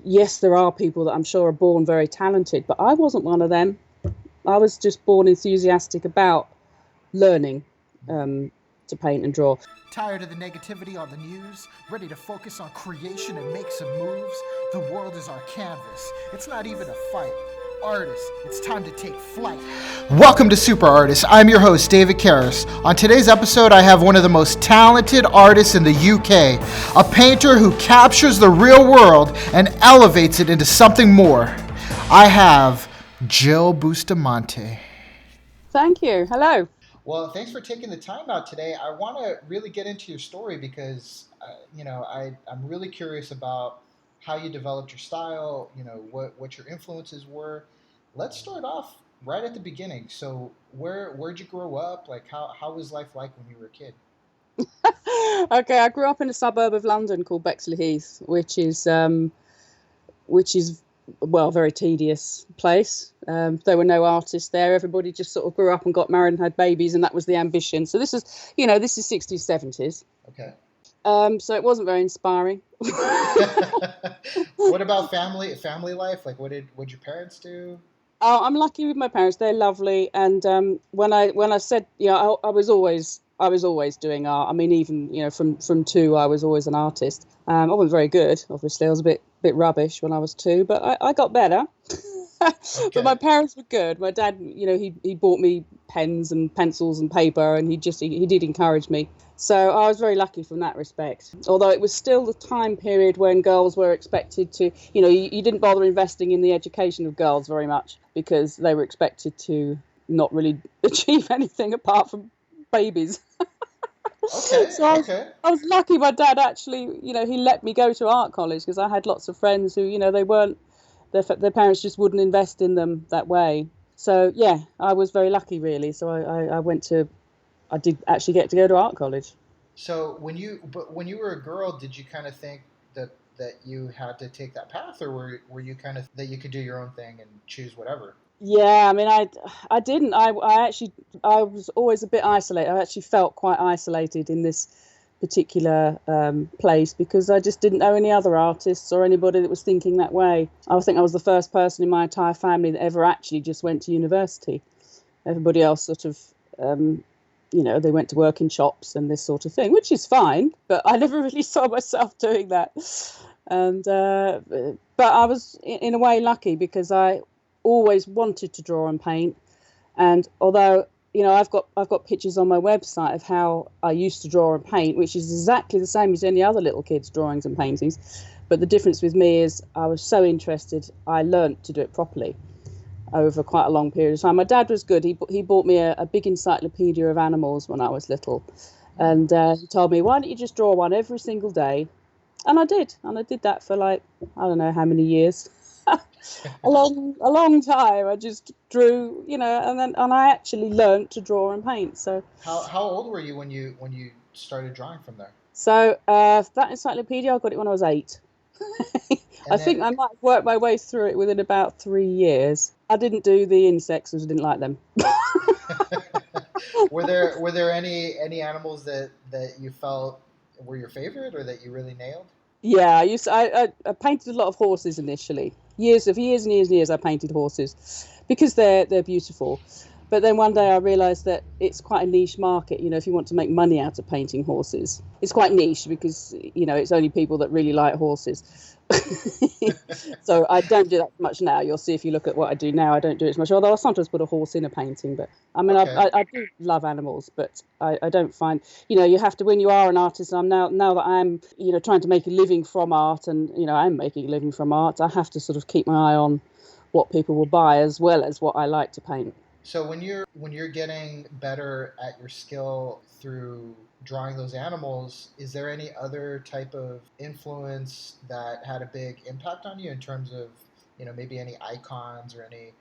yes, there are people that I'm sure are born very talented, but I wasn't one of them. I was just born enthusiastic about learning to paint and draw. Tired of the negativity on the news? Ready to focus on creation and make some moves? The world is our canvas. It's not even a fight. Artists, it's time to take flight. Welcome to Super Artists. I'm your host, David Carus. On today's episode, I have one of the most talented artists in the UK, a painter who captures the real world and elevates it into something more. I have Gill Bustamante. Thank you. Hello. Well, thanks for taking the time out today. I want to really get into your story because, I'm really curious about how you developed your style, what your influences were. Let's start off right at the beginning. So where'd you grow up? Like, how was life like when you were a kid? Okay, I grew up in a suburb of London called Bexley Heath, which is well, a very tedious place. There were no artists there. Everybody just sort of grew up and got married and had babies, and that was the ambition. So this is 60s, 70s. Okay. So it wasn't very inspiring. What about family life? Like, what did your parents do? Oh, I'm lucky with my parents. They're lovely. And when I said, I was always doing art. I mean, even from two, I was always an artist. I wasn't very good, obviously. I was a bit rubbish when I was two, but I got better. Okay. But my parents were good. My dad, he bought me pens and pencils and paper, and he did encourage me. So I was very lucky from that respect. Although it was still the time period when girls were expected to, you didn't bother investing in the education of girls very much because they were expected to not really achieve anything apart from babies. Okay. So I was lucky. My dad actually, he let me go to art college because I had lots of friends who, they weren't, their parents just wouldn't invest in them that way. So yeah, I was very lucky really. So I did actually get to go to art college. So when you were a girl, did you kind of think that you had to take that path, or were you kind of that you could do your own thing and choose whatever? Yeah, I mean, I didn't. I was always a bit isolated. I actually felt quite isolated in this particular place because I just didn't know any other artists or anybody that was thinking that way. I think I was the first person in my entire family that ever actually just went to university. Everybody else sort of, they went to work in shops and this sort of thing, which is fine, but I never really saw myself doing that. And but I was in a way lucky because I always wanted to draw and paint, and although I've got pictures on my website of how I used to draw and paint, which is exactly the same as any other little kid's drawings and paintings, but the difference with me is I was so interested I learnt to do it properly over quite a long period of time. My dad was good. He bought me a big encyclopedia of animals when I was little, and he told me, why don't you just draw one every single day? And I did that for like I don't know how many years. a long time. I just drew, and I actually learnt to draw and paint. So how old were you when you started drawing from there? So that encyclopedia, I got it when I was 8. I think I might have worked my way through it within about 3 years. I didn't do the insects because I didn't like them. Were there any animals that you felt were your favorite or that you really nailed? Yeah, I painted a lot of horses initially. Years and years I painted horses because they're beautiful. But then one day I realised that it's quite a niche market. If you want to make money out of painting horses, it's quite niche because it's only people that really like horses. So I don't do that much now. You'll see if you look at what I do now, I don't do it as much. Although I sometimes put a horse in a painting. But I mean, okay. I do love animals, but I don't find you have to, when you are an artist. And I'm now that I'm trying to make a living from art, and I'm making a living from art. I have to sort of keep my eye on what people will buy as well as what I like to paint. So when you're getting better at your skill through drawing those animals, is there any other type of influence that had a big impact on you in terms of, maybe any icons or any,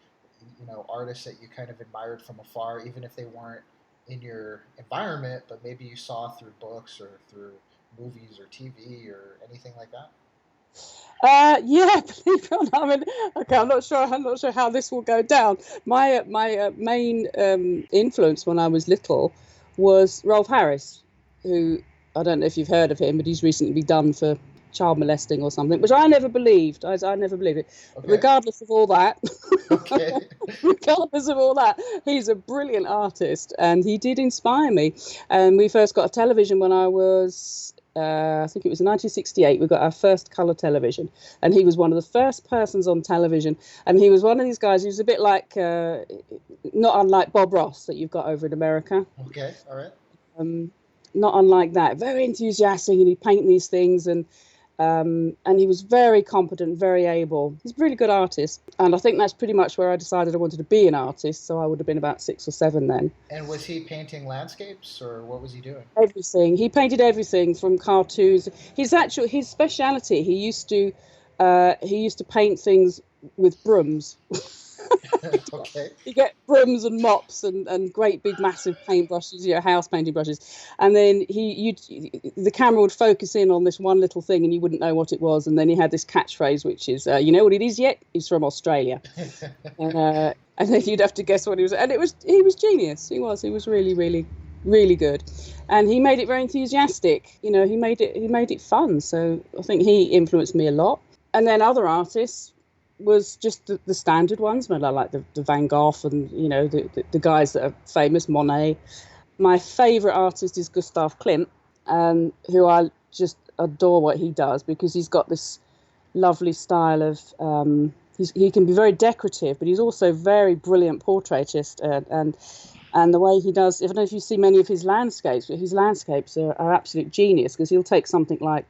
artists that you kind of admired from afar, even if they weren't in your environment, but maybe you saw through books or through movies or TV or anything like that? Yeah, believe it or not. I mean, okay, I'm not sure how this will go down. My main influence when I was little was Rolf Harris, who I don't know if you've heard of him, but he's recently been done for child molesting or something, which I never believed. I never believed it. Okay. Regardless of all that, Okay. regardless of all that, he's a brilliant artist, and he did inspire me. And we first got a television when I was, I think it was in 1968. We got our first colour television, and he was one of the first persons on television. And he was one of these guys. He was a bit like, not unlike Bob Ross that you've got over in America. Okay. All right. Not unlike that, very enthusiastic, and he'd paint these things, and he was very competent, very able. He's a really good artist, and I think that's pretty much where I decided I wanted to be an artist. So I would have been about 6 or 7 then. And was he painting landscapes, or what was he doing? Everything. He painted everything from cartoons. His speciality. He used to paint things with brooms. Okay. You get brooms and mops and great big massive paintbrushes, house painting brushes, and then the camera would focus in on this one little thing, and you wouldn't know what it was. And then he had this catchphrase, which is, "You know what it is yet? He's from Australia." And then you'd have to guess what he was. And he was genius. He was really, really, really good, and he made it very enthusiastic. He made it fun. So I think he influenced me a lot. And then other artists was just the standard ones, like the Van Gogh and the guys that are famous, Monet. My favourite artist is Gustav Klimt, who I just adore what he does, because he's got this lovely style of he can be very decorative, but he's also very brilliant portraitist, and the way he does, I don't know if you see many of his landscapes, but his landscapes are absolute genius, because he'll take something like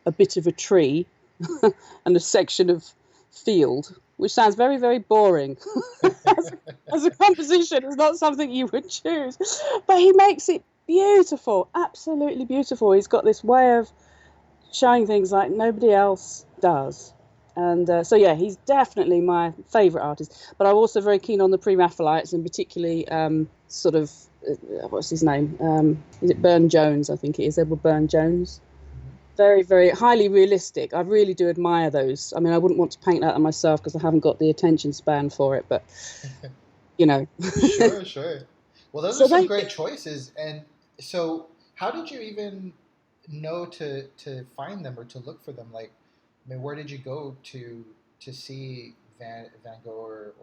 a bit of a tree and a section of field, which sounds very, very boring as a composition. It's not something you would choose, but he makes it beautiful, absolutely beautiful. He's got this way of showing things like nobody else does, and so he's definitely my favourite artist. But I'm also very keen on the Pre-Raphaelites, and particularly what's his name, is it Burne-Jones? I think it is Edward Burne-Jones. Very, very highly realistic. I really do admire those. I mean, I wouldn't want to paint that myself because I haven't got the attention span for it, but Sure. Well, those are some great choices. And so how did you even know to find them or to look for them? Like, I mean, where did you go to see Van Gogh or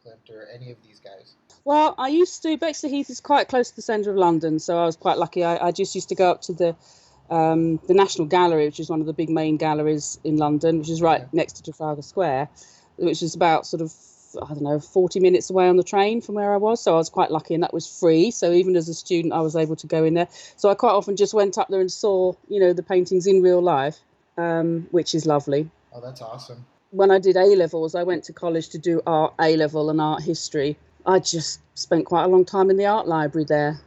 Klimt or any of these guys? Well, I used to, Bexley Heath is quite close to the centre of London, so I was quite lucky. I just used to go up to the National Gallery, which is one of the big main galleries in London, which is right next to Trafalgar Square, which is about 40 minutes away on the train from where I was. So I was quite lucky, and that was free. So even as a student, I was able to go in there. So I quite often just went up there and saw, the paintings in real life, which is lovely. Oh, that's awesome. When I did A-levels, I went to college to do art A-level and art history. I just spent quite a long time in the art library there.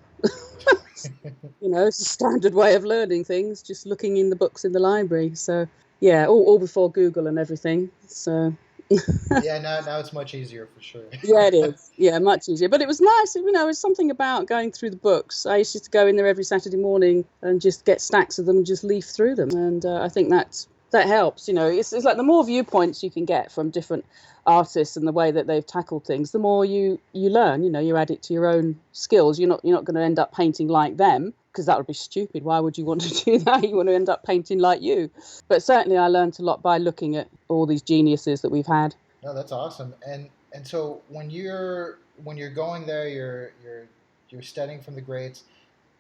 It's a standard way of learning things, just looking in the books in the library. So all before Google and everything. So now it's much easier for sure. Yeah, it is. Yeah, much easier. But it was nice. It's something about going through the books. I used to go in there every Saturday morning and just get stacks of them and just leaf through them. And I think that helps. It's like the more viewpoints you can get from different artists and the way that they've tackled things, the more you learn. You add it to your own skills. You're not going to end up painting like them, because that would be stupid. Why would you want to do that? You want to end up painting like you. But certainly I learned a lot by looking at all these geniuses that we've had. No, that's awesome. And so when you're going there, you're studying from the greats.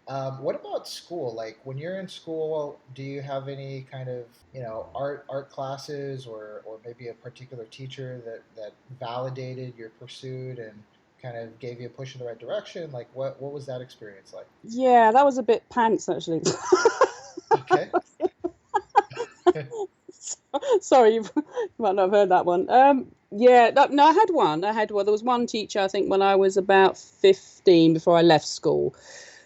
What about school? Like, when you're in school, do you have any kind of art classes or maybe a particular teacher that validated your pursuit and kind of gave you a push in the right direction? Like, what was that experience like? Yeah, that was a bit pants, actually. Okay. Sorry, you might not have heard that one. No, I had one. There was one teacher, I think, when I was about 15, before I left school,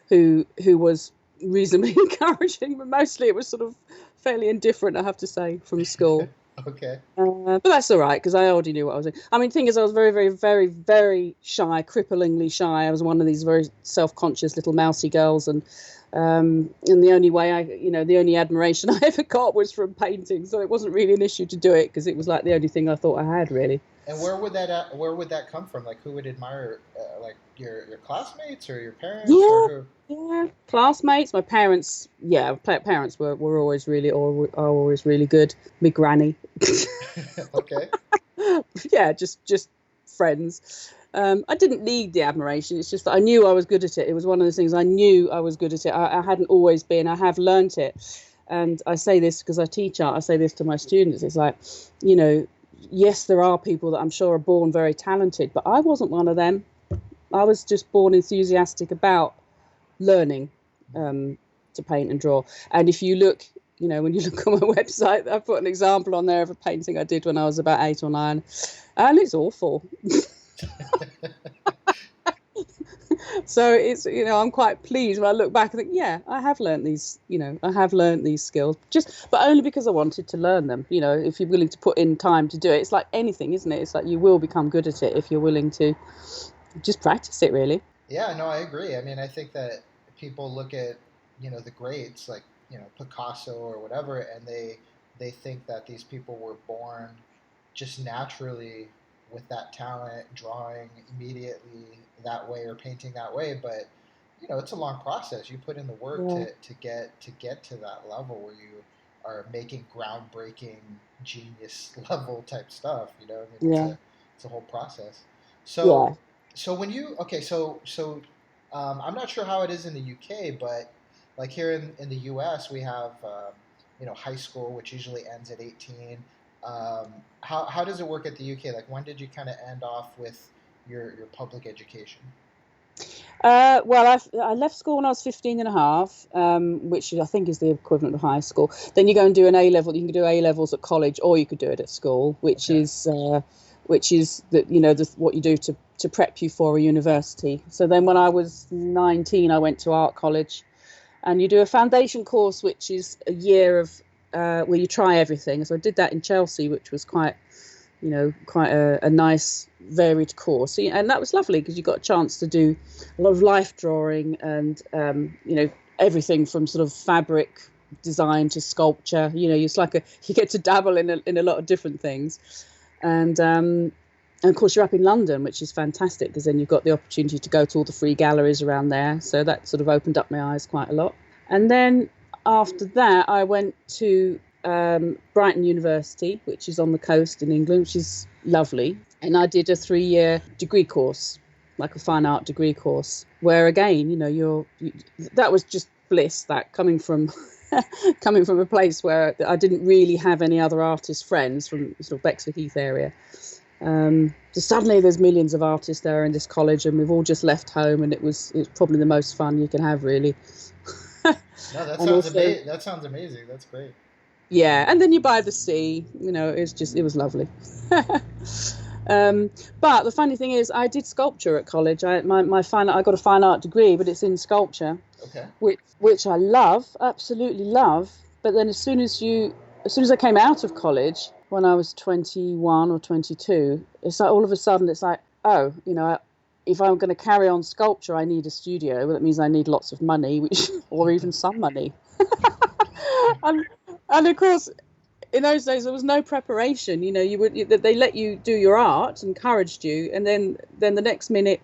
who was reasonably encouraging, but mostly it was sort of fairly indifferent, I have to say, from school. Okay. But that's all right, because I already knew what I was doing. I mean, the thing is, I was very, very, very, very shy, cripplingly shy. I was one of these very self-conscious little mousy girls, and the only way the only admiration I ever got was from painting. So it wasn't really an issue to do it, because it was like the only thing I thought I had, really. And where would that come from? Like, who would admire, like your classmates or your parents or Yeah, who? yeah. Classmates, my parents, yeah, parents were always really, or are always really good. My granny, Okay. yeah, just friends. I didn't need the admiration. It's just that I knew I was good at it. It was one of those things I knew I was good at it. I hadn't always been. I have learnt it, and I say this because I teach art. I say this to my students. It's like, you know, yes, there are people that I'm sure are born very talented, but I wasn't one of them. I was just born enthusiastic about learning to paint and draw. And if you look, you know, when you look on my website, I've put an example on there of a painting I did when I was about 8 or 9, and it's awful. So it's, you know, I'm quite pleased when I look back and think, yeah, I have learned these, you know, I have learned these skills, just, but only because I wanted to learn them. You know, if you're willing to put in time to do it, it's like anything, isn't it? It's like you will become good at it if you're willing to just practice it, really. Yeah, no, I agree. I mean, I think that people look at, the greats like, Picasso or whatever, and they think that these people were born just naturally with that talent, drawing immediately that way or painting that way. But it's a long process. You put in the work Yeah, to get to that level where you are making groundbreaking, genius level type stuff. I mean, yeah, it's a whole process. yeah. So when you okay, I'm not sure how it is in the UK, but like here in the US, we have high school, which usually ends at 18. How does it work at the UK? Like, when did you kind of end off with your public education? Well, I left school when I was 15 and a half, which I think is the equivalent of high school. Then you go and do an A level. You can do A levels at college, or you could do it at school, Okay. which is that, you know, what you do to prep you for a university. So then when I was 19, I went to art college, and you do a foundation course, which is a year of where you try everything. So I did that in Chelsea, which was quite a nice varied course, and that was lovely because you got a chance to do a lot of life drawing and everything from sort of fabric design to sculpture. It's like you get to dabble in a lot of different things, and of course you're up in London, which is fantastic because then you've got the opportunity to go to all the free galleries around there, so that sort of opened up my eyes quite a lot. And then after that I went to Brighton University, which is on the coast in England, which is lovely. And I did a 3-year degree course, like a fine art degree course, where again, that was just bliss. That coming from coming from a place where I didn't really have any other artist friends from sort of Bexley Heath area. So suddenly there's millions of artists there in this college, and we've all just left home, and it was probably the most fun you can have, really. No, that And sounds also, amazing. That sounds amazing. That's great. yeah, and then you're by the sea. It was lovely. um, but the funny thing is, I did sculpture at college. I got a fine art degree, but it's in sculpture, Okay. which I love, absolutely love. But then as soon as I came out of college, when I was 21 or 22, it's like all of a sudden it's like, oh, if I'm going to carry on sculpture, I need a studio. Well, that means I need lots of money, which or even some money. and and of course, in those days there was no preparation. They let you do your art, encouraged you, and then the next minute,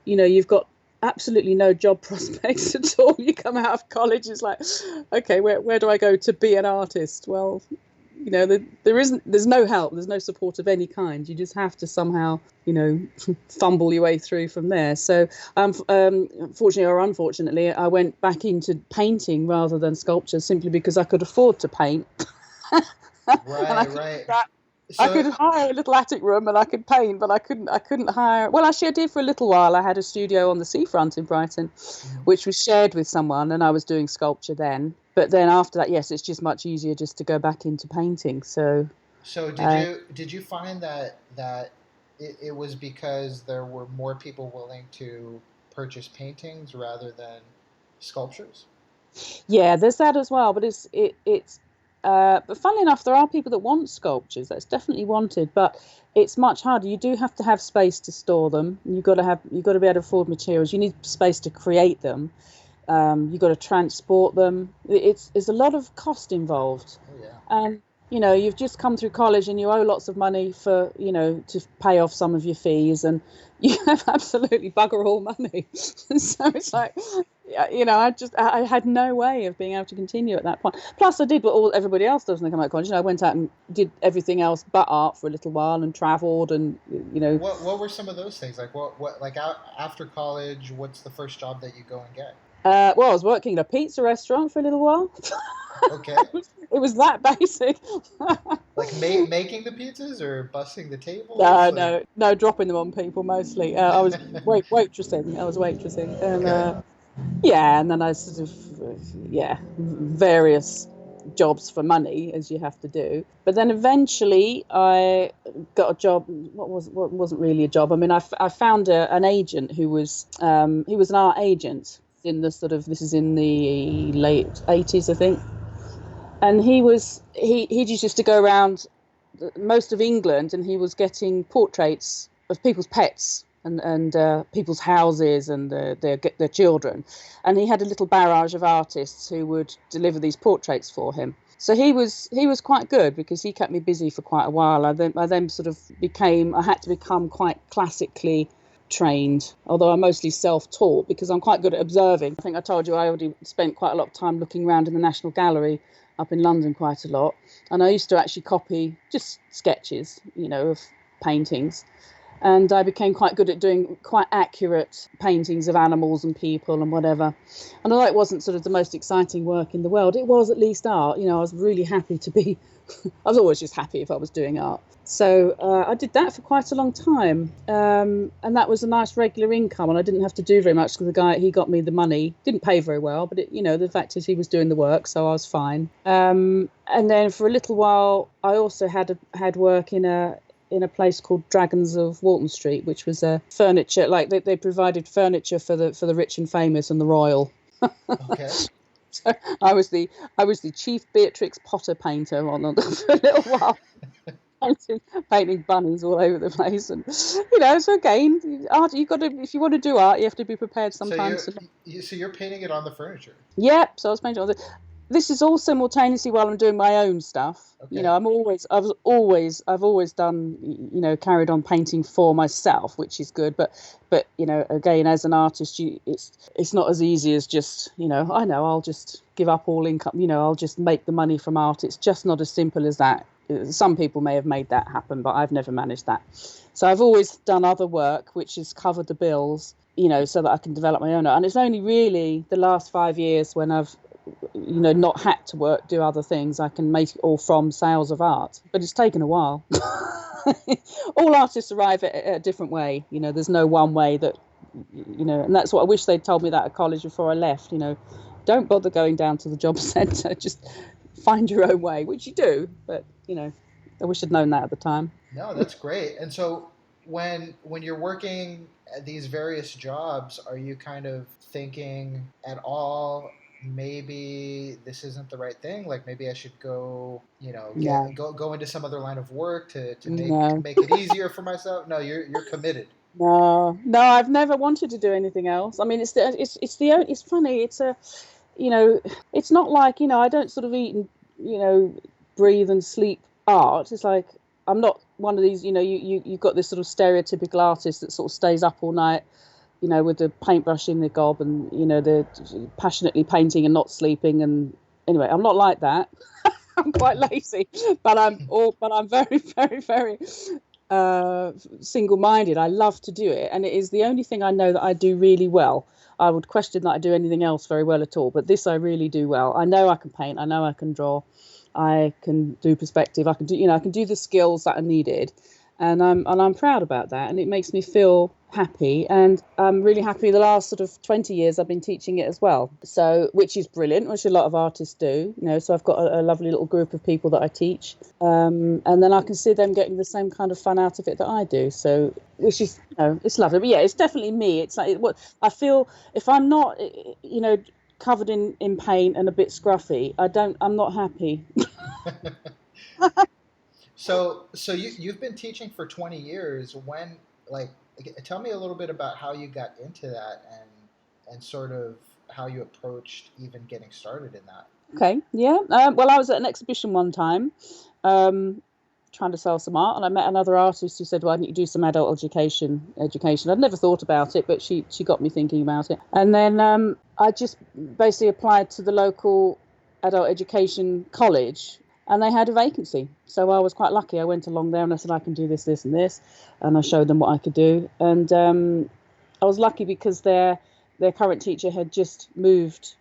you've got absolutely no job prospects at all. You come out of college, it's like, okay, where do I go to be an artist? Well, there's no help, there's no support of any kind. You just have to somehow, fumble your way through from there. So fortunately or unfortunately, I went back into painting rather than sculpture, simply because I could afford to paint. And I Right. could do Right. that. I So could hire a little attic room and I could paint, but I couldn't hire. Well, actually, I did for a little while. I had a studio on the seafront in Brighton, Mhm. which was shared with someone, and I was doing sculpture then. But then after that, yes, it's just much easier just to go back into painting. So, So uh, did you find that it was because there were more people willing to purchase paintings rather than sculptures? yeah, there's that as well. But but funnily enough, there are people that want sculptures. That's definitely wanted, but it's much harder. You do have to have space to store them. You've got to be able to afford materials. You need space to create them. You've got to transport them. There's a lot of cost involved. Oh yeah. you've just come through college and you owe lots of money for, to pay off some of your fees, and you have absolutely bugger all money. So it's like, I had no way of being able to continue at that point. Plus, I did what everybody else does when they come out of college. I went out and did everything else but art for a little while and travelled and. What were some of those things? Like what like out, after college, what's the first job that you go and get? Well, I was working in a pizza restaurant for a little while. Okay. It was that basic. Like making the pizzas or busting the tables? No, Like no, dropping them on people mostly. I was waitressing. I was waitressing, and okay. yeah, and then I sort of various jobs for money, as you have to do. But then eventually I got a job. What wasn't really a job. I mean, I found an agent who was he was an art agent in the sort of, this is in the late 80s, I think. And he used to go around most of England, and he was getting portraits of people's pets and people's houses and their children. And he had a little barrage of artists who would deliver these portraits for him. So he was quite good, because he kept me busy for quite a while. I then sort of I had to become quite classically trained, although I'm mostly self-taught because I'm quite good at observing. I think I told you I already spent quite a lot of time looking around in the National Gallery up in London quite a lot, and I used to actually copy just sketches, of paintings, and I became quite good at doing quite accurate paintings of animals and people and whatever. And although it wasn't sort of the most exciting work in the world, it was at least art. I was really happy to be I was always just happy if I was doing art. So I did that for quite a long time, and that was a nice regular income, and I didn't have to do very much because the guy, he got me the money. Didn't pay very well, but the fact is he was doing the work, so I was fine. And then for a little while, I also had work in a place called Dragons of Walton Street, which was a furniture, like they provided furniture for the rich and famous and the royal. Okay. So I was the chief Beatrix Potter painter for a little while. Painting bunnies all over the place, and so again, art, you got to, if you want to do art, you have to be prepared So sometimes. you're painting it on the furniture. Yep. So I was painting all this is all simultaneously while I'm doing my own stuff. Okay. I've always done, carried on painting for myself, which is good. But again, as an artist, it's not as easy as just, I know I'll just give up all income. I'll just make the money from art. It's just not as simple as that. Some people may have made that happen, but I've never managed that. So I've always done other work, which has covered the bills, so that I can develop my own art. And it's only really the last 5 years when I've, not had to do other things. I can make it all from sales of art, but it's taken a while. All artists arrive at a different way. There's no one way that, and that's what I wish they'd told me that at college before I left. Don't bother going down to the job centre. Just find your own way, which you do. But, I wish I'd known that at the time. No, that's great. And so when you're working at these various jobs, are you kind of thinking at all, maybe this isn't the right thing? Like maybe I should go, Yeah. go into some other line of work to No. make it easier for myself? No, you're committed. No, I've never wanted to do anything else. I mean, it's funny. It's not like, I don't sort of eat and, breathe and sleep art. It's like, I'm not one of these, you've got this sort of stereotypical artist that sort of stays up all night, with the paintbrush in the gob and, they're passionately painting and not sleeping. And anyway, I'm not like that. I'm quite lazy, but I'm very, very, very single-minded. I love to do it, and it is the only thing I know that I do really well. I would question that I do anything else very well at all, but this I really do well. I know I can paint, I know I can draw, I can do perspective, I can do the skills that are needed, and I'm proud about that, and it makes me feel happy. And I'm really happy the last sort of 20 years I've been teaching it as well, so which is brilliant, which a lot of artists do. So I've got a lovely little group of people that I teach, and then I can see them getting the same kind of fun out of it that I do, so which is, it's lovely. But yeah, it's definitely me. It's like what I feel. If I'm not covered in paint and a bit scruffy, I'm not happy. So you've been teaching for 20 years. When, like, tell me a little bit about how you got into that and sort of how you approached even getting started in that. Okay, yeah. Well, I was at an exhibition one time, trying to sell some art, and I met another artist who said, "Why don't you do some adult education?" I'd never thought about it, but she got me thinking about it. And then I just basically applied to the local adult education college, and they had a vacancy. So I was quite lucky. I went along there and I said, "I can do this, this, and this," and I showed them what I could do. And I was lucky because their current teacher had just moved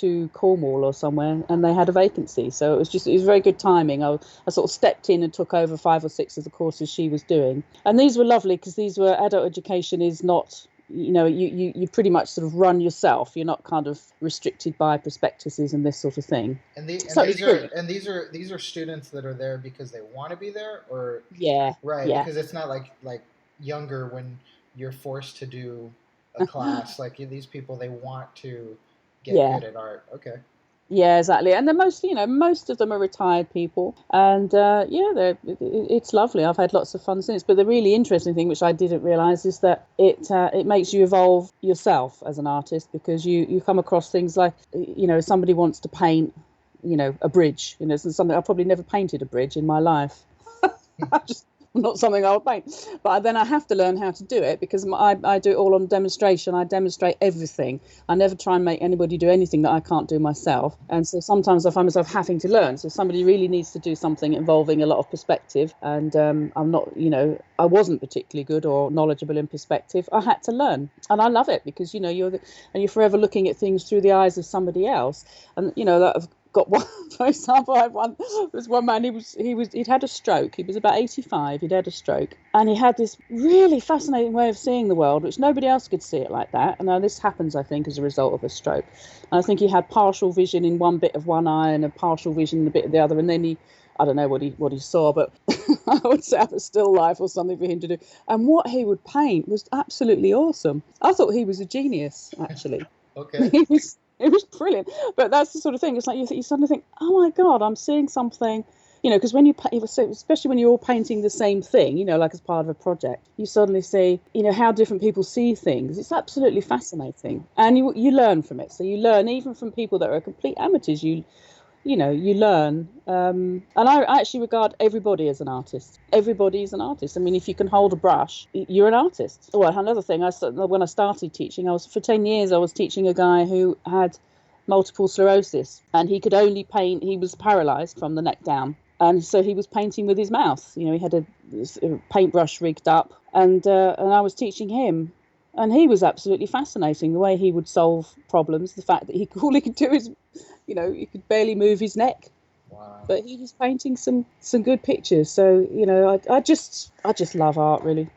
to Cornwall or somewhere, and they had a vacancy. So it was very good timing. I sort of stepped in and took over 5 or 6 of the courses she was doing, and these were lovely because these were adult education is not, you pretty much sort of run yourself. You're not kind of restricted by prospectuses and this sort of thing. These are students that are there because they want to be there, or right? Yeah. Because it's not like younger when you're forced to do a class. Like these people, they want to get good at art. Okay. Yeah, exactly. And then most of them are retired people, and it's lovely. I've had lots of fun since. But the really interesting thing, which I didn't realise, is that it makes you evolve yourself as an artist, because you come across things like, somebody wants to paint, a bridge. Something I've probably never painted a bridge in my life. Not something I would paint, but then I have to learn how to do it, because I do it all on demonstration. I demonstrate everything. I never try and make anybody do anything that I can't do myself. And so sometimes I find myself having to learn. So somebody really needs to do something involving a lot of perspective, and I'm not, I wasn't particularly good or knowledgeable in perspective. I had to learn, and I love it, because you're forever looking at things through the eyes of somebody else, and that. Got one, for example, there was one man, he'd had a stroke. He was about 85, he'd had a stroke, and he had this really fascinating way of seeing the world, which nobody else could see it like that. And this happens, I think, as a result of a stroke. And I think he had partial vision in one bit of one eye and a partial vision in a bit of the other, and then I don't know what he saw, but I would set up a still life or something for him to do. And what he would paint was absolutely awesome. I thought he was a genius, actually. Okay. It was brilliant. But that's the sort of thing. It's like you suddenly think, oh my God, I'm seeing something, because when especially when you're all painting the same thing, like as part of a project, you suddenly see, how different people see things. It's absolutely fascinating. And you learn from it. So you learn even from people that are complete amateurs. You learn. And I actually regard everybody as an artist. Everybody is an artist. I mean, if you can hold a brush, you're an artist. Well, another thing, when I started teaching, for 10 years, I was teaching a guy who had multiple sclerosis, and he could only paint, he was paralyzed from the neck down. And so he was painting with his mouth. He had a paintbrush rigged up, and I was teaching him. And he was absolutely fascinating, the way he would solve problems, the fact that all he could do is, he could barely move his neck. Wow. But he was painting some good pictures. So, I just love art, really.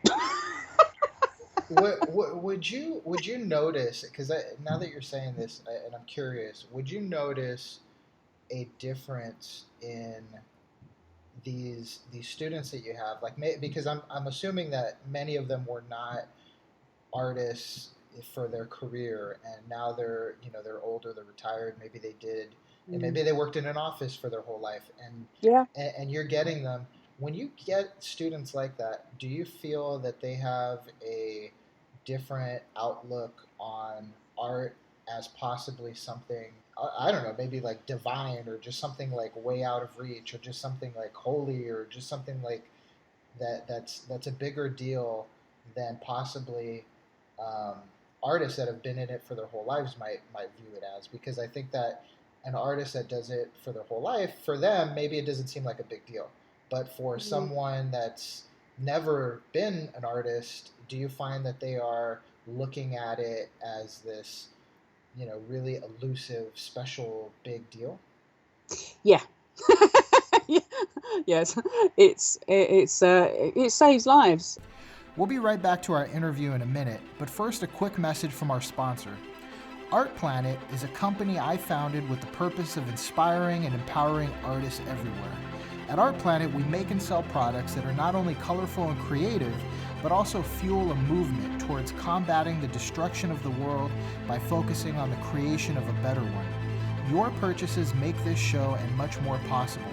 Would you notice, because now that you're saying this, and I'm curious, would you notice a difference in these students that you have? Because I'm assuming that many of them were not artists for their career, and now they're older, they're retired, maybe they did, and maybe they worked in an office for their whole life, and you're getting them. When you get students like that, do you feel that they have a different outlook on art as possibly something, I don't know, maybe like divine, or just something like way out of reach, or just something like holy, or just something like that's a bigger deal than possibly artists that have been in it for their whole lives might view it as? Because I think that an artist that does it for their whole life, for them, maybe it doesn't seem like a big deal. But for someone that's never been an artist, do you find that they are looking at it as this, really elusive, special, big deal? Yeah. Yes, it saves lives. We'll be right back to our interview in a minute, but first a quick message from our sponsor. Art Planet is a company I founded with the purpose of inspiring and empowering artists everywhere. At Art Planet, we make and sell products that are not only colorful and creative, but also fuel a movement towards combating the destruction of the world by focusing on the creation of a better one. Your purchases make this show and much more possible.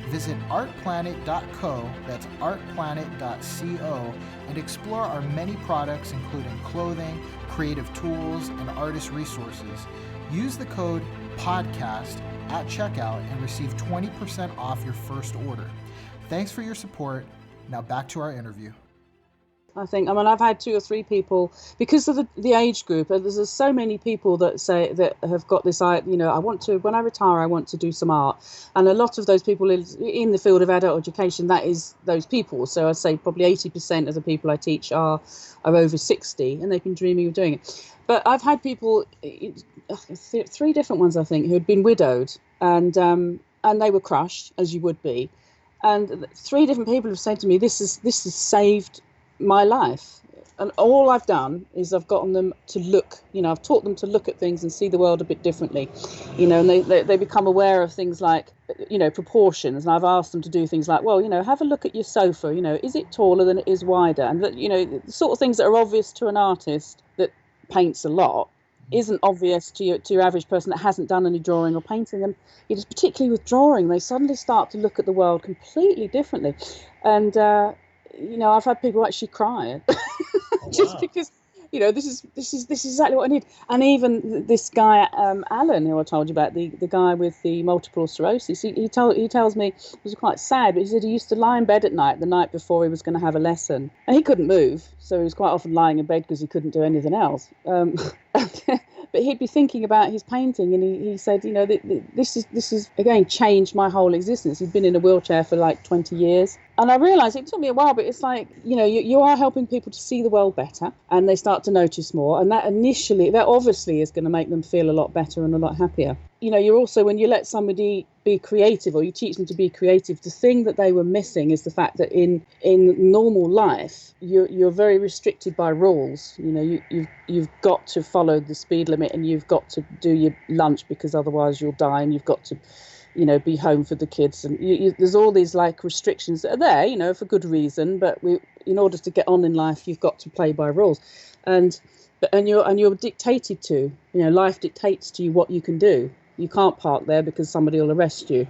Visit artplanet.co, that's artplanet.co, and explore our many products, including clothing, creative tools, and artist resources. Use the code PODCAST at checkout and receive 20% off your first order. Thanks for your support. Now back to our interview. I mean, I've had 2 or 3 people, because of the age group, and there's so many people that say that have got this, I want to, when I retire, I want to do some art. And a lot of those people in the field of adult education, that is those people. So I'd say probably 80% of the people I teach are over 60, and they've been dreaming of doing it. But I've had people, 3 different ones, I think, who had been widowed, and they were crushed, as you would be. And 3 different people have said to me, this has saved my life. And all I've done is I've gotten them to look, I've taught them to look at things and see the world a bit differently, and they become aware of things like, proportions. And I've asked them to do things like, well, have a look at your sofa, is it taller than it is wider? And that, the sort of things that are obvious to an artist that paints a lot isn't obvious to your average person that hasn't done any drawing or painting. And particularly with drawing, they suddenly start to look at the world completely differently. And I've had people actually cry just because, this is exactly what I need. And even this guy, Alan, who I told you about, the guy with the multiple sclerosis, he tells me, it was quite sad, but he said he used to lie in bed at night, the night before he was going to have a lesson, and he couldn't move, so he was quite often lying in bed because he couldn't do anything else. But he'd be thinking about his painting, and he said, this is again changed my whole existence. He'd been in a wheelchair for like 20 years. And I realised, it took me a while, but it's like, you are helping people to see the world better, and they start to notice more. And that obviously is going to make them feel a lot better and a lot happier. You're also, when you let somebody be creative, or you teach them to be creative, the thing that they were missing is the fact that in normal life, you're very restricted by rules. You've got to follow the speed limit, and you've got to do your lunch because otherwise you'll die, and you've got to be home for the kids, and there's all these like restrictions that are there, for good reason. But in order to get on in life, you've got to play by rules, and you're dictated to. Life dictates to you what you can do. You can't park there because somebody will arrest you.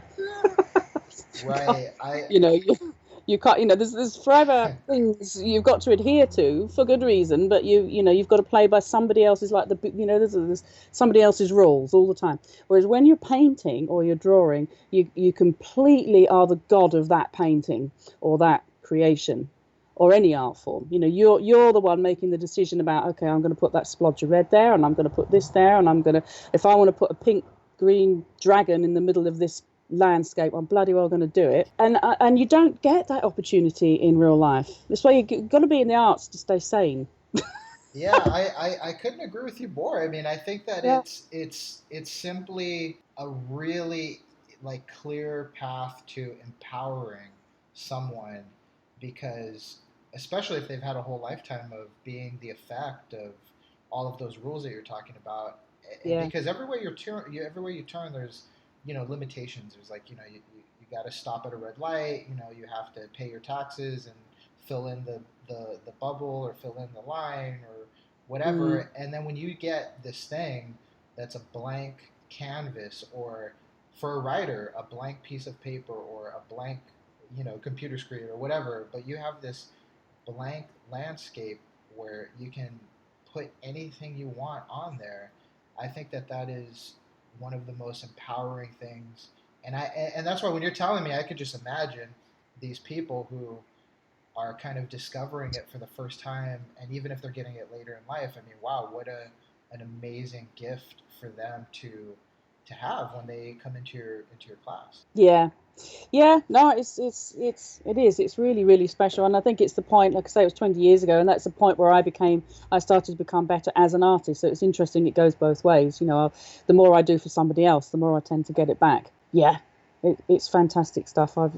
Right. You can't. There's forever things you've got to adhere to for good reason, but you've got to play by somebody else's, like there's somebody else's rules all the time. Whereas when you're painting or you're drawing, you completely are the god of that painting or that creation or any art form. You're the one making the decision about, okay, I'm going to put that splodge of red there, and I'm going to put this there, and if I want to put a pink green dragon in the middle of this landscape, I'm bloody well going to do it. And you don't get that opportunity in real life. That's why you've got to be in the arts to stay sane. Yeah, I couldn't agree with you more. I mean, I think that it's simply a really like clear path to empowering someone, because especially if they've had a whole lifetime of being the effect of all of those rules that you're talking about. Because everywhere you turn, there's limitations. There's like, you got to stop at a red light. You have to pay your taxes and fill in the bubble or fill in the line or whatever. And then when you get this thing that's a blank canvas, or for a writer, a blank piece of paper or a blank, computer screen or whatever, but you have this blank landscape where you can put anything you want on there. I think that is one of the most empowering things, and that's why when you're telling me, I could just imagine these people who are kind of discovering it for the first time, and even if they're getting it later in life, I mean, wow, what an amazing gift for them to have when they come into your class. No, it's really, really special. And I think it's the point, like I say, it was 20 years ago, and that's the point where I started to become better as an artist. So it's interesting, it goes both ways. The more I do for somebody else, the more I tend to get it back. It's fantastic stuff. I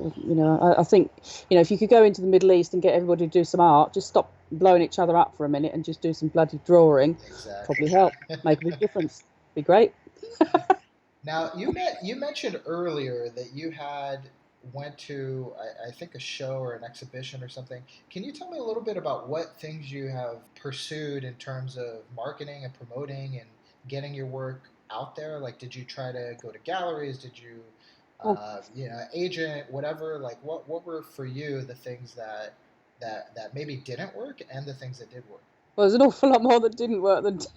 think, if you could go into the Middle East and get everybody to do some art, just stop blowing each other up for a minute and just do some bloody drawing. Exactly. Probably help, make a big difference. Be great. Now, you mentioned earlier that you went to, I think, a show or an exhibition or something. Can you tell me a little bit about what things you have pursued in terms of marketing and promoting and getting your work out there? Like, did you try to go to galleries? Did you, agent, whatever? Like, what were for you the things that maybe didn't work and the things that did work? Well, there's an awful lot more that didn't work than did.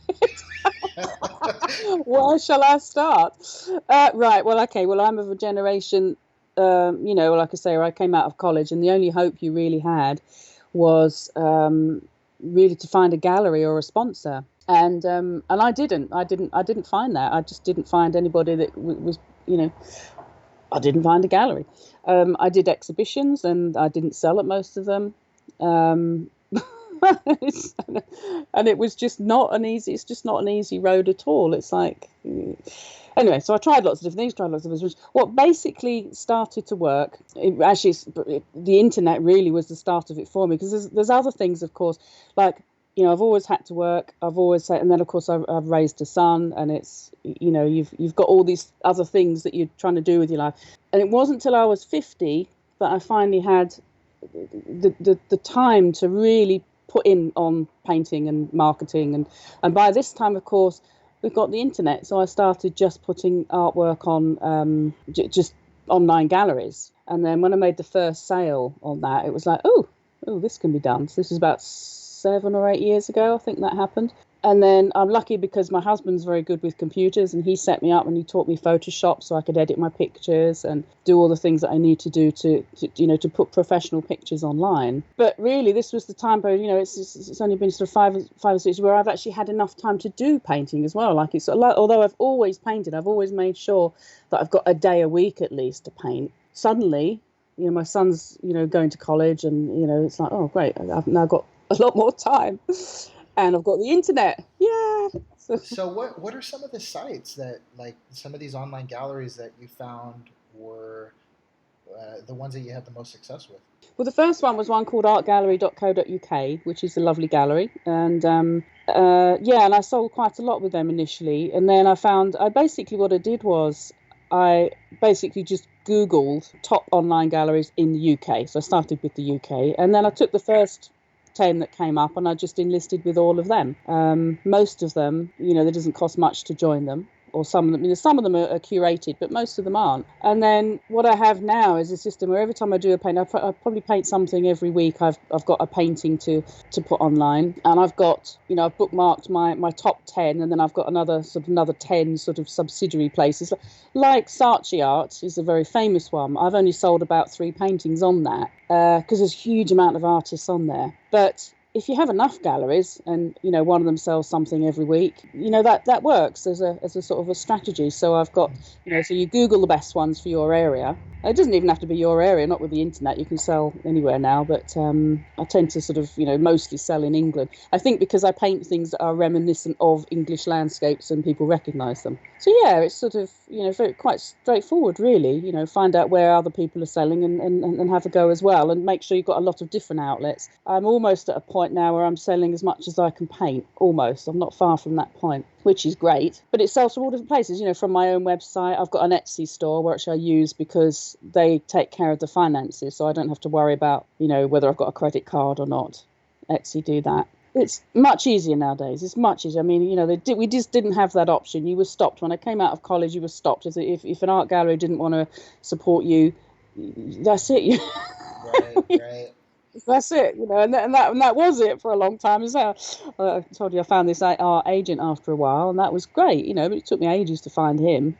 Where shall I start? Right. Well, okay. Well, I'm of a generation, like I say, where I came out of college, and the only hope you really had was really to find a gallery or a sponsor. And I didn't find that. I just didn't find anybody that was, I didn't find a gallery. I did exhibitions, and I didn't sell at most of them. Um, and it was just not an easy. It's just not an easy road at all. It's like, anyway. So I tried lots of different things. Tried lots of things. What basically started to work. The internet really was the start of it for me, because there's other things, of course, like. I've always had to work. I've always said, and then of course I've raised a son, and it's, you've got all these other things that you're trying to do with your life. And it wasn't until I was 50 that I finally had the time to really put in on painting and marketing, and by this time, of course, we've got the internet. So I started just putting artwork on just online galleries, and then when I made the first sale on that, it was like, oh, this can be done. So this is about 7 or 8 years ago, I think that happened. And then I'm lucky because my husband's very good with computers, and he set me up and he taught me Photoshop so I could edit my pictures and do all the things that I need to do to put professional pictures online. But really, this was the time period, it's only been sort of five or 6 years where I've actually had enough time to do painting as well. Like, it's although I've always painted, I've always made sure that I've got a day a week at least to paint. Suddenly, my son's, going to college, and, it's like, oh, great, I've now got a lot more time, and I've got the internet. Yeah. So what are some of the sites that, like, some of these online galleries that you found were the ones that you had the most success with? Well, the first one was one called artgallery.co.uk, which is a lovely gallery, and and I sold quite a lot with them initially, and then what I did was I basically just Googled top online galleries in the UK. So I started with the UK, and then I took the first 10 that came up, and I just enlisted with all of them. Most of them, there doesn't cost much to join them, or some of them. Some of them are curated, but most of them aren't. And then what I have now is a system where every time I do a paint, I probably paint something every week. I've got a painting to put online, and I've got, I've bookmarked my top 10, and then I've got another 10 sort of subsidiary places. Like Saatchi Art is a very famous one. I've only sold about 3 paintings on that, because there's a huge amount of artists on there. But if you have enough galleries, and one of them sells something every week, that works as a sort of a strategy. So I've got, so you Google the best ones for your area. It doesn't even have to be your area, not with the internet. You can sell anywhere now, but I tend to sort of, mostly sell in England. I think because I paint things that are reminiscent of English landscapes and people recognise them. So yeah, it's sort of, quite straightforward, really. Find out where other people are selling and have a go as well, and make sure you've got a lot of different outlets. I'm almost at a point now where I'm selling as much as I can paint, almost. I'm not far from that point, which is great. But it sells from all different places, from my own website. I've got an Etsy store, which I use because they take care of the finances, so I don't have to worry about, whether I've got a credit card or not. Etsy do that. It's much easier nowadays. It's much easier. I mean, we just didn't have that option. You were stopped. When I came out of college, you were stopped. If an art gallery didn't want to support you, that's it. Right. That's it, and that was it for a long time as well. I told you I found this art agent after a while, and that was great, but it took me ages to find him.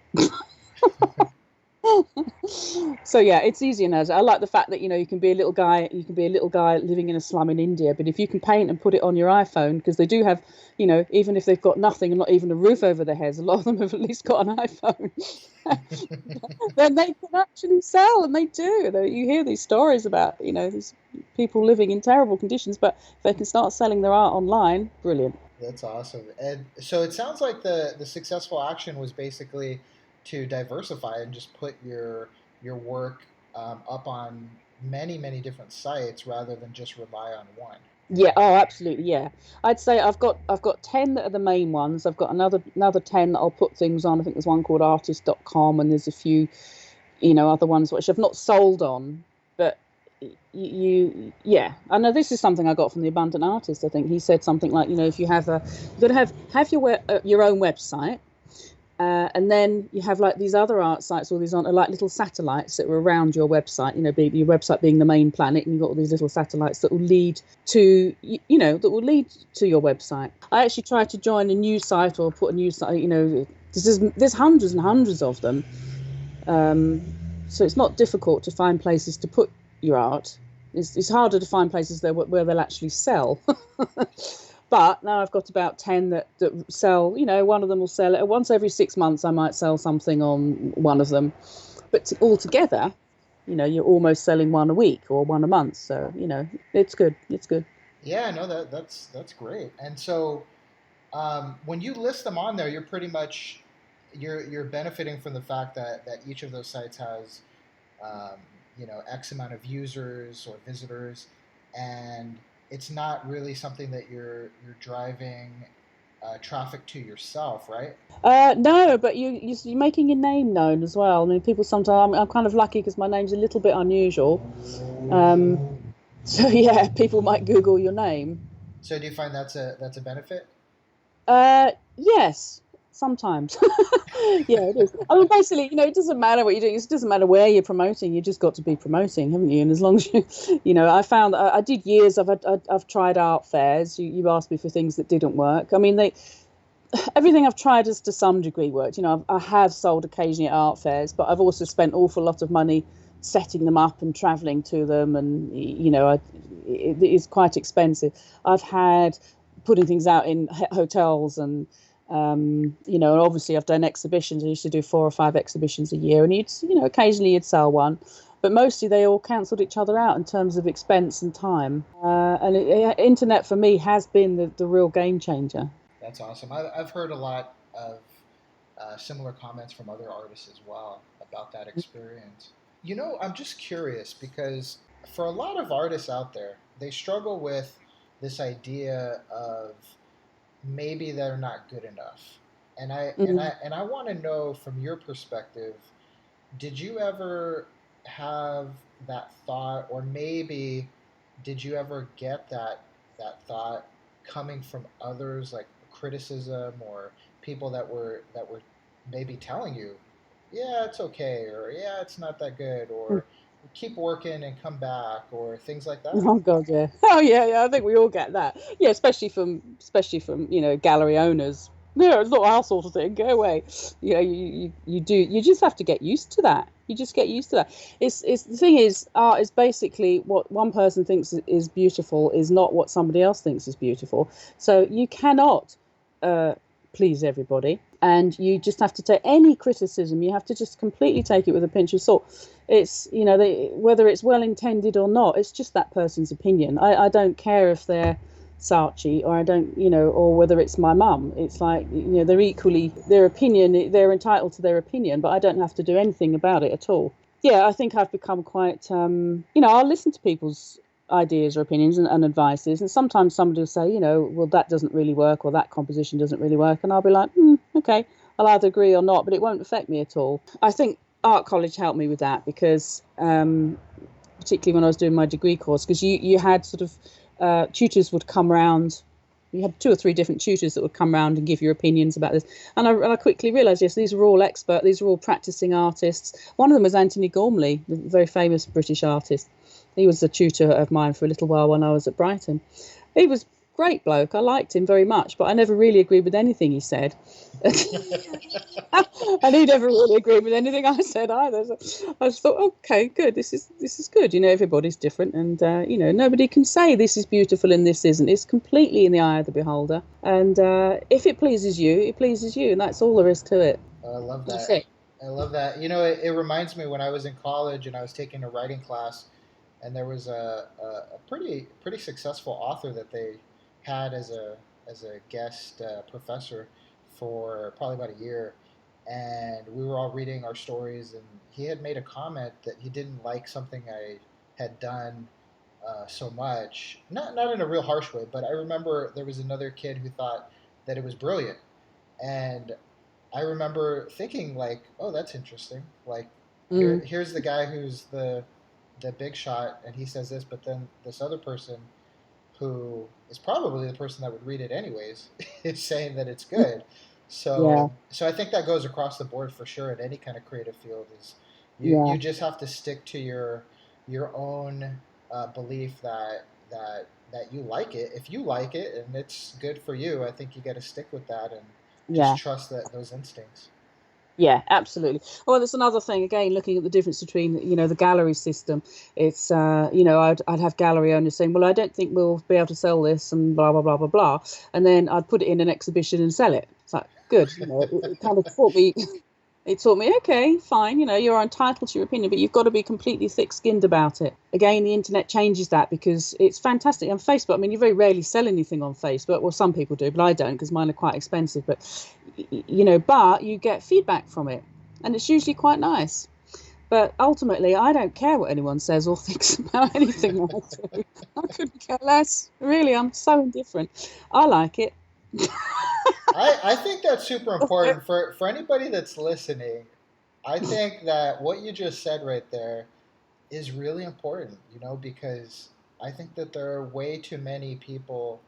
So yeah, it's easier now. I like the fact that you can be a little guy living in a slum in India, but if you can paint and put it on your iPhone, because they do have, even if they've got nothing and not even a roof over their heads, a lot of them have at least got an iPhone. Then they can actually sell, and they do. You hear these stories about these people living in terrible conditions, but if they can start selling their art online, brilliant. That's awesome. And so it sounds like the successful action was basically to diversify and just put your work up on many different sites rather than just rely on one. Yeah, oh, absolutely, yeah. I'd say I've got 10 that are the main ones. I've got another 10 that I'll put things on. I think there's one called artist.com, and there's a few, other ones which I've not sold on. But I know this is something I got from the Abundant Artist. I think he said something like, if you have you've got to have your own website. And then you have like these other art sites, all these like little satellites that were around your website, your website being the main planet, and you've got all these little satellites that will lead to, that will lead to your website. I actually tried to join a new site or put a new site, there's hundreds and hundreds of them. So it's not difficult to find places to put your art. It's harder to find places where they'll actually sell. But now I've got about 10 that sell, one of them will sell it. Once every 6 months, I might sell something on one of them. But altogether, you're almost selling one a week or one a month. So, it's good. It's good. Yeah, no, that's great. And so when you list them on there, you're pretty much you're benefiting from the fact that each of those sites has um, X amount of users or visitors, and it's not really something that you're driving traffic to yourself, right? No, but you're making your name known as well. I mean, people sometimes, I'm kind of lucky because my name's a little bit unusual. So yeah, people might Google your name. So do you find that's a benefit? Yes, sometimes. Yeah, it is. I mean, basically, it doesn't matter what you're doing. It doesn't matter where you're promoting. You just got to be promoting, haven't you? And as long as you, I found I did years. I've tried art fairs. You asked me for things that didn't work. I mean, everything I've tried has to some degree worked. I have sold occasionally at art fairs, but I've also spent an awful lot of money setting them up and traveling to them, and it is quite expensive. I've had putting things out in hotels and and obviously I've done exhibitions. I used to do 4 or 5 exhibitions a year, and occasionally you'd sell one, but mostly they all cancelled each other out in terms of expense and time. And internet for me has been the real game changer. That's awesome. I've heard a lot of similar comments from other artists as well about that experience. I'm just curious because for a lot of artists out there, they struggle with this idea of maybe they're not good enough. And I want to know from your perspective, did you ever have that thought, or maybe did you ever get that thought coming from others, like criticism or people that were maybe telling you, yeah, it's okay, or yeah, it's not that good, or keep working and come back, or things like that? Oh God, yeah. Oh yeah, yeah. I think we all get that. Yeah, especially from gallery owners. Yeah, it's not our sort of thing. Go away. You do. You just have to get used to that. You just get used to that. It's the thing is, art is basically what one person thinks is beautiful is not what somebody else thinks is beautiful. So you cannot please everybody, and you just have to take any criticism. You have to just completely take it with a pinch of salt. It's whether it's well intended or not, it's just that person's opinion. I don't care if they're Saatchi or I don't, or whether it's my mum. It's like, they're equally their opinion. They're entitled to their opinion, but I don't have to do anything about it at all. Yeah, I think I've become quite, I'll listen to people's ideas or opinions and advices, and sometimes somebody will say, well, that doesn't really work, or that composition doesn't really work, and I'll be like, okay, I'll either agree or not, but it won't affect me at all. I think art college helped me with that because particularly when I was doing my degree course, because you had sort of tutors would come around. You had 2 or 3 different tutors that would come around and give your opinions about this. And I quickly realised, yes, these were all expert. These were all practising artists. One of them was Anthony Gormley, the very famous British artist. He was a tutor of mine for a little while when I was at Brighton. He was a great bloke. I liked him very much, but I never really agreed with anything he said. And he never really agreed with anything I said either. So I just thought, okay, good. This is good. Everybody's different, and nobody can say this is beautiful and this isn't. It's completely in the eye of the beholder. And if it pleases you, it pleases you, and that's all there is to it. I love that. I love that. It reminds me when I was in college and I was taking a writing class, and there was a pretty successful author that they had as a guest professor for probably about a year, and we were all reading our stories, and he had made a comment that he didn't like something I had done so much, not in a real harsh way, but I remember there was another kid who thought that it was brilliant, and I remember thinking like, oh, that's interesting. Like, here's the guy who's the big shot, and he says this, but then this other person, who is probably the person that would read it anyways, is saying that it's good. Yeah, So I think that goes across the board for sure in any kind of creative field. Is yeah. you just have to stick to your own belief that you like it. If you like it and it's good for you, I think you got to stick with that and just Yeah. trust that those instincts. Yeah, absolutely. Well, there's another thing again, looking at the difference between, the gallery system. It's, I'd have gallery owners saying, well, I don't think we'll be able to sell this and blah, blah, blah, blah, blah. And then I'd put it in an exhibition and sell it. It's like, good. It kind of taught me, it taught me, okay, fine, you're entitled to your opinion, but you've got to be completely thick-skinned about it. Again, the internet changes that because it's fantastic. On Facebook, I mean, you very rarely sell anything on Facebook. Well, some people do, but I don't because mine are quite expensive. But, but you get feedback from it, and it's usually quite nice. But ultimately, I don't care what anyone says or thinks about anything I do. I couldn't care less. Really, I'm so indifferent. I like it. I think that's super important for anybody that's listening. I think that what you just said right there is really important, because I think that there are way too many people,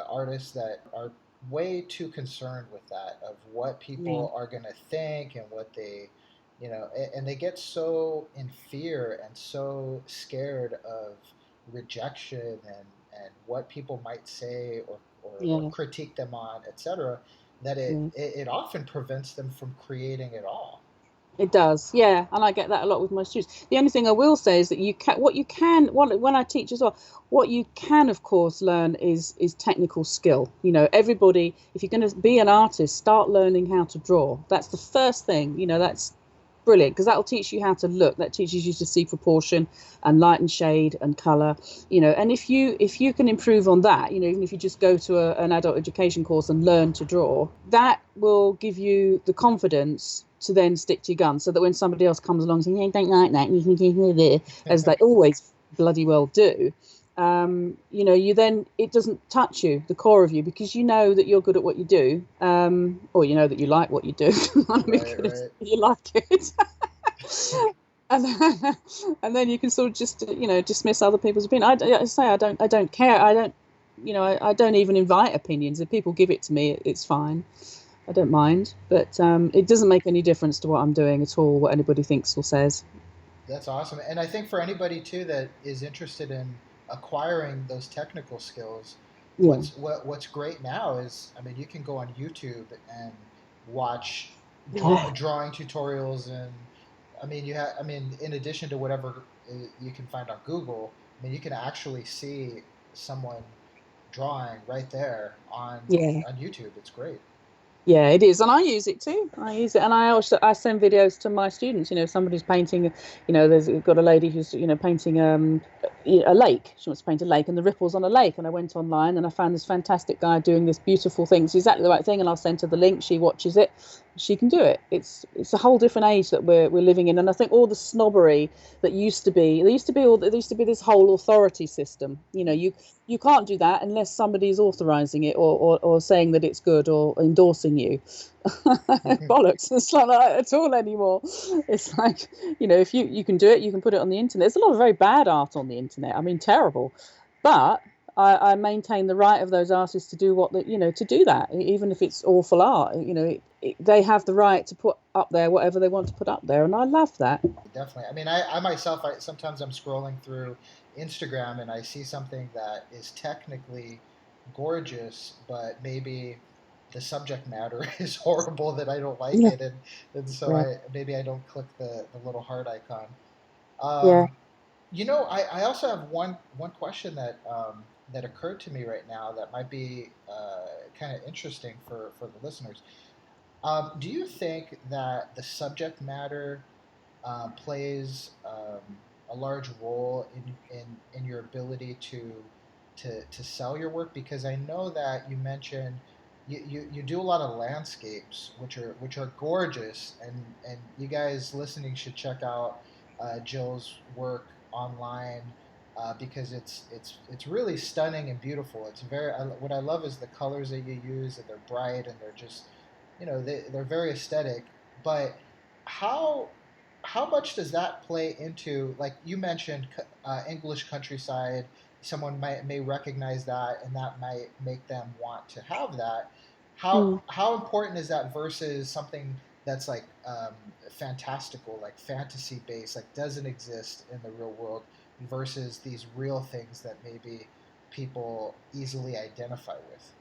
artists, that are way too concerned with that, of what Yeah, people are going to think and what they, and they get so in fear and so scared of rejection and what people might say or yeah. critique them on, etc., that Yeah. it often prevents them from creating at all. It does, yeah, and I get that a lot with my students. The only thing I will say is that when I teach as well, what you can, of course, learn is technical skill. Everybody, if you're going to be an artist, start learning how to draw. That's the first thing. That's brilliant because that'll teach you how to look. That teaches you to see proportion and light and shade and color. And if you can improve on that, even if you just go to an adult education course and learn to draw, that will give you the confidence to then stick to your guns, so that when somebody else comes along saying, "I don't like that," as they always bloody well do, you then, it doesn't touch you, the core of you, because you know that you're good at what you do, or you know that you like what you do. Right, Because right. you like it. and then, and then you can sort of just dismiss other people's opinion. I say I don't care. I don't I don't even invite opinions. If people give it to me, it's fine. I don't mind, but it doesn't make any difference to what I'm doing at all, what anybody thinks or says. That's awesome. And I think for anybody too that is interested in acquiring those technical skills, Yeah, what's great now is, I mean, you can go on YouTube and watch yeah, drawing tutorials, and I mean, in addition to whatever you can find on Google, I mean, you can actually see someone drawing right there yeah. on YouTube. It's great. Yeah, it is, and I use it too. I use it, and I send videos to my students. Somebody's painting. There's got a lady who's painting a lake. She wants to paint a lake and the ripples on a lake. And I went online and I found this fantastic guy doing this beautiful thing. It's exactly the right thing, and I'll send her the link. She watches it. She can do it. It's a whole different age that we're living in, and I think all the snobbery that used to be there used to be this whole authority system. You can't do that unless somebody is authorizing it, or saying that it's good or endorsing you. Bollocks. It's not like that at all anymore. It's like, if you can do it, you can put it on the internet. There's a lot of very bad art on the internet. I mean, terrible. But I maintain the right of those artists to do to do that, even if it's awful art. They have the right to put up there whatever they want to put up there, and I love that. Definitely. I mean, I myself, sometimes I'm scrolling through Instagram and I see something that is technically gorgeous, but maybe the subject matter is horrible that I don't like Yeah, it, and so yeah, I don't click the little heart icon. yeah. Um, I also have one question that occurred to me right now that might be kind of interesting for the listeners. Do you think that the subject matter plays a large role in your ability to sell your work? Because I know that you mentioned you do a lot of landscapes, which are gorgeous, and you guys listening should check out Jill's work online. Because it's really stunning and beautiful. What I love is the colors that you use, and they're bright and they're just, they're very aesthetic. But how how much does that play into, like you mentioned, English countryside? Someone may recognize that, and that might make them want to have that. How important is that versus something that's like fantastical, like fantasy based, like doesn't exist in the real world, versus these real things that maybe people easily identify with?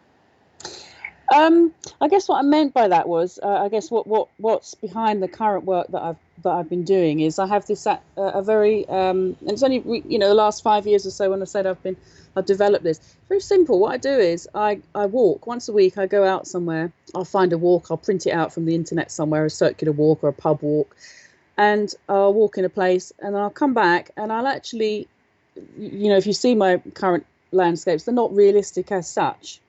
I guess what I meant by that was, I guess what's behind the current work that I've been doing is I have this a very and it's only the last 5 years or so when I said I've developed this. Very simple. What I do is I walk once a week. I go out somewhere. I'll find a walk. I'll print it out from the internet somewhere, a circular walk or a pub walk, and I'll walk in a place and I'll come back and I'll actually, if you see my current landscapes, they're not realistic as such,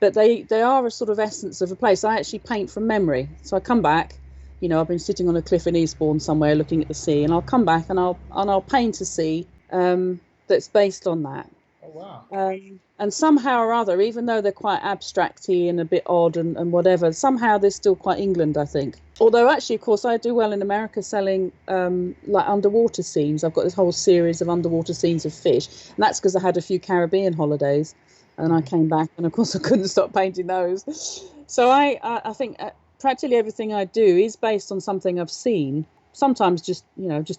but they are a sort of essence of a place. I actually paint from memory. So I come back, I've been sitting on a cliff in Eastbourne somewhere looking at the sea, and I'll come back and I'll paint a sea that's based on that. Oh wow. And somehow or other, even though they're quite abstracty and a bit odd and whatever, somehow they're still quite England, I think. Although actually, of course, I do well in America selling like underwater scenes. I've got this whole series of underwater scenes of fish, and that's because I had a few Caribbean holidays. And I came back, and of course I couldn't stop painting those. So I think practically everything I do is based on something I've seen. Sometimes just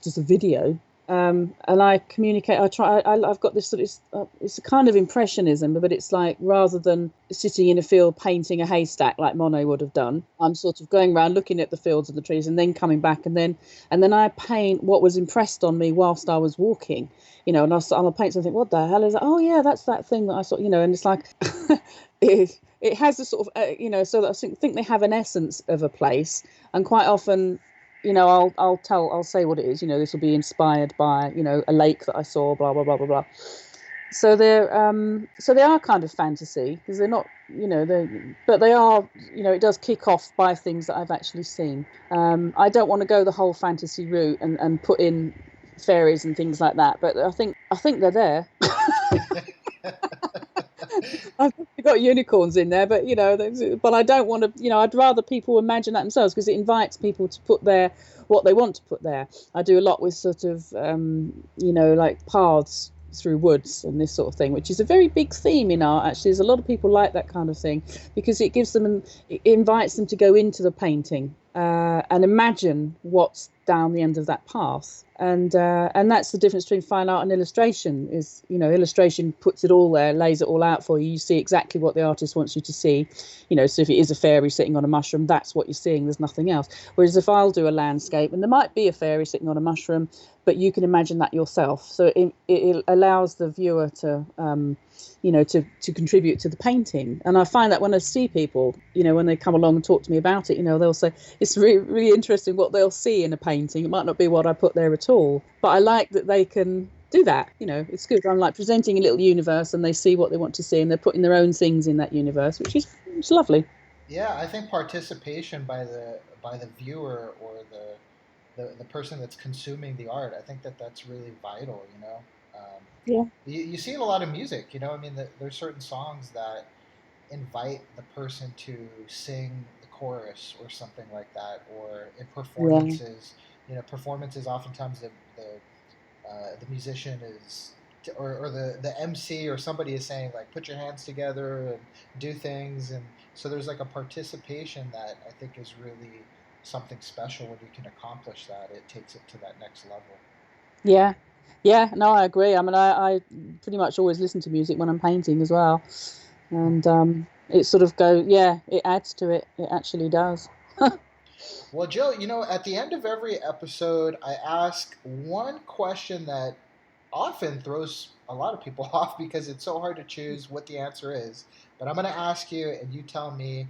as a video. And I communicate. I've got this sort of it's a kind of impressionism, but it's like rather than sitting in a field painting a haystack like Monet would have done, I'm sort of going around looking at the fields and the trees, and then coming back, and then I paint what was impressed on me whilst I was walking. And I'll paint something. What the hell is that? Oh yeah, that's that thing that I saw. And it's like it has a sort of so that I think they have an essence of a place, and quite often. I'll say what it is. This will be inspired by a lake that I saw. Blah blah blah blah blah. So they are kind of fantasy because they're not but they are it does kick off by things that I've actually seen. I don't want to go the whole fantasy route and put in fairies and things like that, but I think they're there. I've got unicorns in there, but but I don't want to. I'd rather people imagine that themselves because it invites people to put what they want to put there. I do a lot with sort of like paths through woods and this sort of thing, which is a very big theme in art. Actually, there's a lot of people like that kind of thing because it invites them to go into the painting and imagine what's down the end of that path. And that's the difference between fine art and illustration is, illustration puts it all there, lays it all out for you. You see exactly what the artist wants you to see. So if it is a fairy sitting on a mushroom, that's what you're seeing. There's nothing else. Whereas if I'll do a landscape, and there might be a fairy sitting on a mushroom, but you can imagine that yourself. So it allows the viewer to contribute to the painting. And I find that when I see people, when they come along and talk to me about it, they'll say it's really, really interesting what they'll see in a painting. It might not be what I put there at all, but I like that they can do that. It's good. I'm like presenting a little universe and they see what they want to see and they're putting their own things in that universe, which is lovely. Yeah, I think participation by the viewer or the person that's consuming the art, I think that's really vital. Yeah. You see it a lot of music. There's certain songs that invite the person to sing the chorus or something like that, or in performances. Performances oftentimes the musician is or the MC or somebody is saying like put your hands together and do things, and so there's like a participation that I think is really something special. When you can accomplish that, it takes it to that next level. Yeah, no, I agree. I mean, I pretty much always listen to music when I'm painting as well, and it sort of it adds to it. It actually does. Well, Jill, at the end of every episode, I ask one question that often throws a lot of people off because it's so hard to choose what the answer is. But I'm going to ask you, and you tell me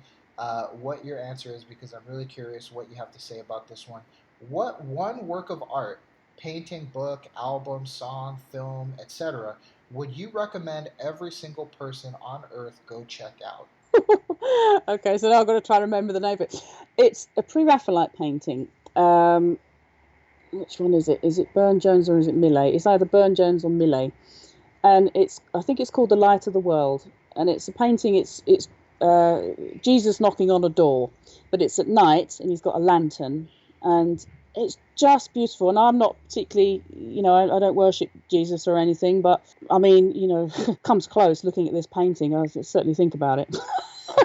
what your answer is because I'm really curious what you have to say about this one. What one work of art, painting, book, album, song, film, etc., would you recommend every single person on Earth go check out? Okay, so now I've got to try to remember the name of it. It's a pre-Raphaelite painting. Which one is it? Is it Burne-Jones or is it Millet? It's either Burne-Jones or Millet. And I think it's called The Light of the World. And it's a painting, it's Jesus knocking on a door. But it's at night and he's got a lantern. And it's just beautiful. And I'm not particularly, I don't worship Jesus or anything. But, I mean, comes close looking at this painting. I certainly think about it.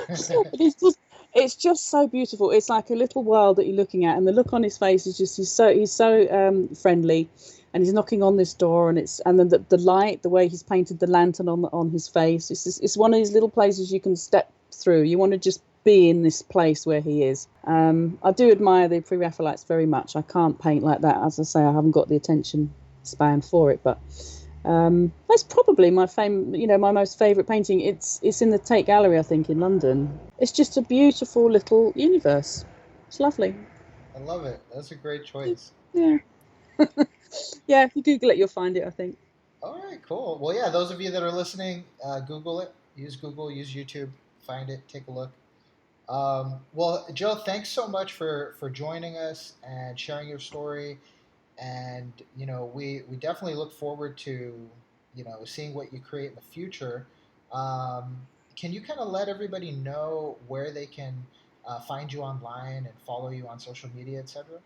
But it's just so beautiful. It's like a little world that you're looking at, and the look on his face is just he's so friendly, and he's knocking on this door, and then the light, the way he's painted the lantern on his face. It's one of these little places you can step through. You want to just be in this place where he is. I do admire the Pre-Raphaelites very much. I can't paint like that, as I say. I haven't got the attention span for it, but that's probably my most favourite painting. It's in the Tate Gallery, I think, in London. It's just a beautiful little universe. It's lovely. I love it. That's a great choice. Yeah. Yeah, if you Google it, you'll find it, I think. All right, cool. Well, yeah, those of you that are listening, Google it. Use Google, use YouTube, find it, take a look. Well, Jill, thanks so much for joining us and sharing your story. And, we definitely look forward to, seeing what you create in the future. Can you kind of let everybody know where they can find you online and follow you on social media, etc.?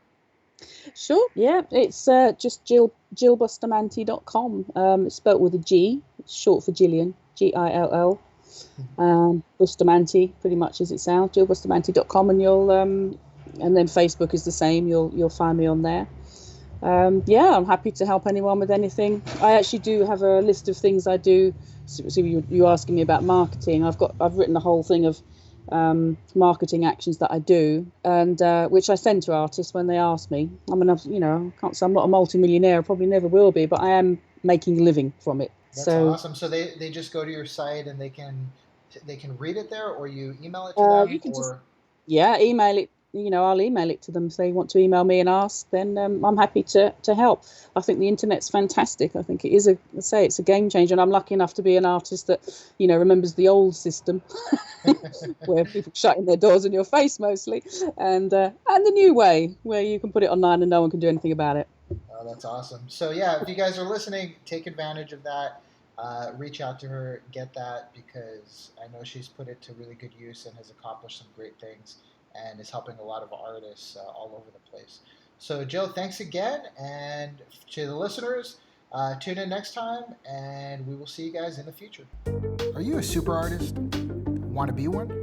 Sure, yeah. It's just gillbustamante.com. It's spelt with a G. It's short for Gillian, Gill. Bustamante, pretty much as it sounds, gillbustamante.com, and and then Facebook is the same. You'll find me on there. I'm happy to help anyone with anything. I actually do have a list of things I do. So you're asking me about marketing. I've written a whole thing of marketing actions that I do, and which I send to artists when they ask me. I mean, I can't say I'm not a multimillionaire. I probably never will be, but I am making a living from it. That's awesome. So they just go to your site and they can read it there, or you email it to them? You can email it. I'll email it to them. If they want to email me and ask, then I'm happy to help. I think the internet's fantastic. I think it is it's a game changer, and I'm lucky enough to be an artist that remembers the old system, where people shutting their doors in your face mostly, and the new way where you can put it online and no one can do anything about it. Oh, that's awesome. So yeah, if you guys are listening, take advantage of that. Reach out to her, get that, because I know she's put it to really good use and has accomplished some great things and is helping a lot of artists all over the place. So Jill, thanks again, and to the listeners, tune in next time, and we will see you guys in the future. Are you a super artist? Want to be one?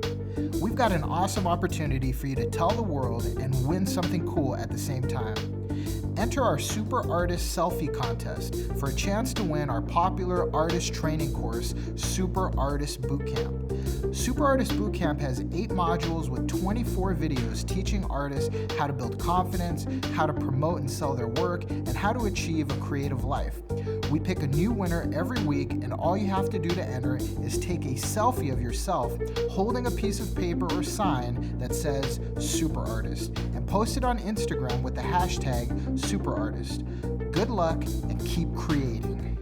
We've got an awesome opportunity for you to tell the world and win something cool at the same time. Enter our Super Artist Selfie Contest for a chance to win our popular artist training course, Super Artist Bootcamp. Super Artist Bootcamp has 8 modules with 24 videos teaching artists how to build confidence, how to promote and sell their work, and how to achieve a creative life. We pick a new winner every week, and all you have to do to enter is take a selfie of yourself holding a piece of paper or sign that says Super Artist and post it on Instagram with the hashtag SuperArtist. Good luck and keep creating.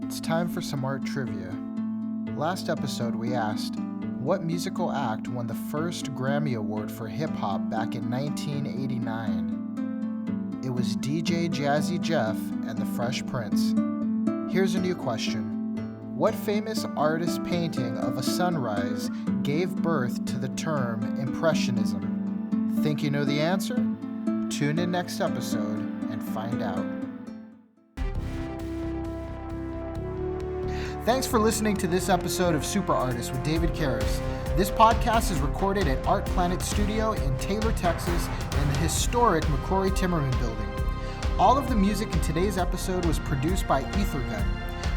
It's time for some art trivia. Last episode we asked, what musical act won the first Grammy Award for hip hop back in 1989? It was DJ Jazzy Jeff and the Fresh Prince. Here's a new question. What famous artist's painting of a sunrise gave birth to the term Impressionism? Think you know the answer? Tune in next episode and find out. Thanks for listening to this episode of Super Artist with David Carus. This podcast is recorded at Art Planet Studio in Taylor, Texas, in the historic McCrory Timmerman building. All of the music in today's episode was produced by Ethergun.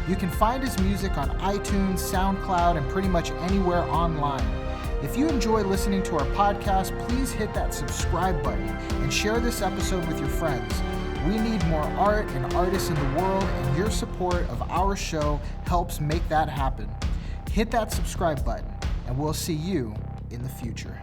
You can find his music on iTunes, SoundCloud, and pretty much anywhere online. If you enjoy listening to our podcast, please hit that subscribe button and share this episode with your friends. We need more art and artists in the world, and your support of our show helps make that happen. Hit that subscribe button, and we'll see you in the future.